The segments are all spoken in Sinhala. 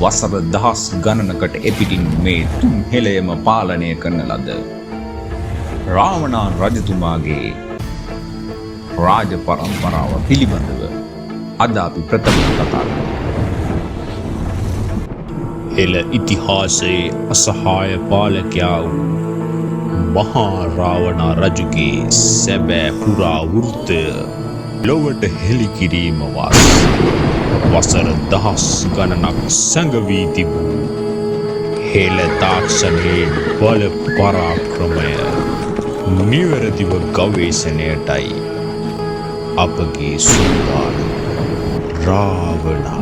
වසර දහස් ගණනකට එපිටින් මේ තුන් හෙළයම පාලනය කරන ලද රාවණා රජතුමාගේ රාජ පරම්පරාව පිළිබඳව අද අපි ප්‍රථම කතා කරමු. හෙළ ඉතිහාසයේ අසහාය පාලකයා වූ මහා රාවණා රජුගේ සැබෑ පුරාවෘත්තය ලොවට හෙළිකිරීම වසර දහස් ගණනක් සැඟවී තිබූ හෙළ තාක්ෂණයේ බල පරාක්‍රමය නිවැරදිව ගවේෂණයටයි අපගේ සූදානම්. රාවණා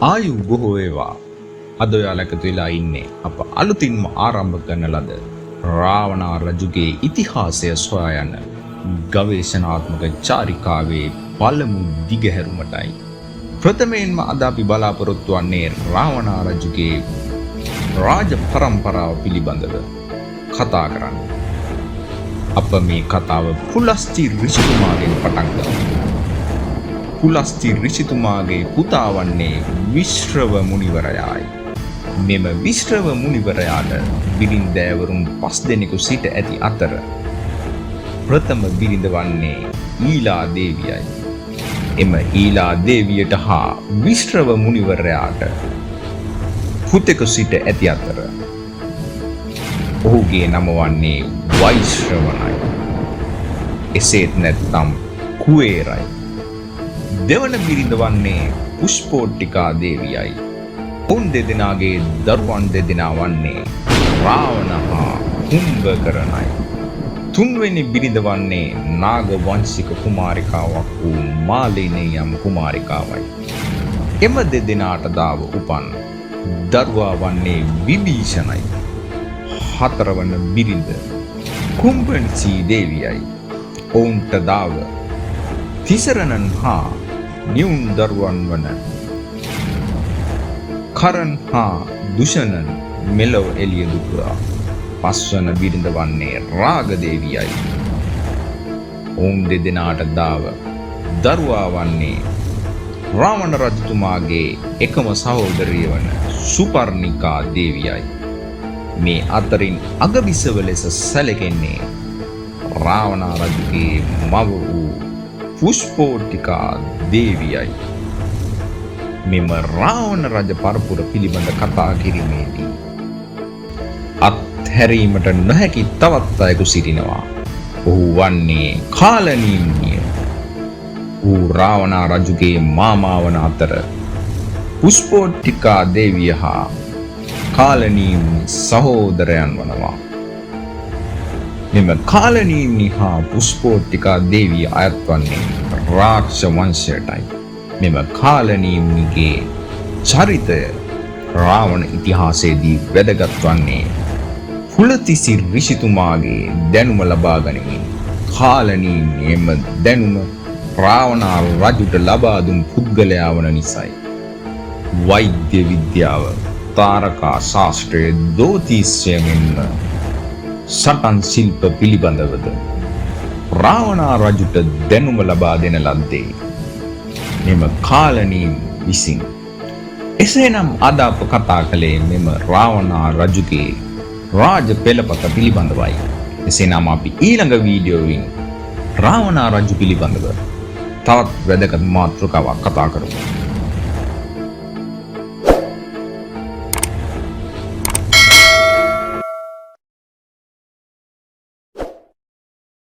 ආයු බොහෝ වේවා. අද ඔයාලා එකතු වෙලා ඉන්නේ අප අලුතින්ම ආරම්භ කරන ලද රාවණා රජුගේ ඉතිහාසය සොයා යන ගවේෂණාත්මක චාරිකාවේ පළමු දිගහැරුමටයි. ප්‍රථමයෙන්ම අද අපි බලාපොරොත්තු වන්නේ රාවණා රජුගේ රාජ පරම්පරාව පිළිබඳව කතා කරන්න. අප මේ කතාව පුලස්ති ඍෂිතුමාගෙන් පටන් ගමු. පුලස්ති ඍෂිතුමාගේ පුතා වන්නේ විශ්‍රව මුනිවරයායි. මෙම විශ්‍රව මුනිවරයාට බිරින්දෑවරුන් 5 දෙනෙකු සිට ඇති අතර ප්‍රථම බිරිඳ වන්නේ ඊලා දේවියයි. එම ඊලා දේවියට හා විශ්‍රව මුනිවරයාට පුතෙකු සිට ඇති අතර ඔහුගේ නම වන්නේ වෛශ්‍රවණයි. එසේත් නැත්නම් කුවේරයි. දෙවන බිරිඳ වන්නේ පුෂ්පෝට්ටිකා දේවියයි. උන් දෙදෙනාගේ දරුවන් දෙදෙනා වන්නේ රාවණ හා කුම්භකරණයි. තුන්වෙනි බිරිඳ වන්නේ නාග වංශික කුමාරිකාවක් වූ මාලිනී යම් කුමාරිකාවයි. එම දෙදෙනාට දාව උපන් දරුවා වන්නේ විභීෂණයි. හතරවන බිරිඳ කුම්භංසී දේවියයි. ඔවුන්ට දාව තිසරණන් හා නිවුන් දරුවන් වන කරන් හා දුෂණන් මෙලොව එළිය දුටුවා. පස්වන බිරිඳ වන්නේ රාග දේවියයි. ඔවුන් දෙදෙනාට දාව දරුවා වන්නේ රාවණ රජතුමාගේ එකම සහෝදරිය වන සුපර්ණිකා දේවියයි. මේ අතරින් අගබිසව ලෙස සැලකෙන්නේ රාවණා රජුගේ මව වූ පුෂ්පෝට්ටිකා දේවියයි. මෙම රාවණ රජ පරපුර පිළිබඳ කතා කිරීමේදී අත්හැරීමට නොහැකි තවත් අයෙකු සිටිනවා. ඔහු වන්නේ කාලනීම්නිය. ඌ රාවණා රජුගේ මාමා වන අතර පුෂ්පෝට්ටිකා දේවිය හා කාලනීම්නි සහෝදරයන් වනවා. මෙම කාලනීම්නි හා පුෂ්පෝට්ටිකා දේවිය අයත් වන්නේ රාක්ෂ වංශයටයි. මෙම කාලනීම්නිගේ චරිතය රාවණ ඉතිහාසයේදී වැදගත් වන්නේ පුලතිසි ඍෂිතුමාගේ දැනුම ලබා ගනිමින් කාලනීම්නි එම දැනුම රාවණා රජුට ලබා දුන් පුද්ගලයා වන නිසයි. වෛද්‍ය විද්‍යාව, තාරකා ශාස්ත්‍රය, ජ්‍යොතිෂය මෙන්ම සටන් ශිල්ප පිළිබඳවද රාවණා රජුට දැනුම ලබා දෙන ලද්දේ මෙම කාලනීම් විසින්. එසේනම් අද අප කතා කළේ මෙම රාවණා රජුගේ රාජ පෙළපත පිළිබඳවයි. එසේනම් අපි ඊළඟ වීඩියෝවෙන් රාවණා රජු පිළිබඳව තවත් වැදගත් මාතෘකාවක් කතා කරමු.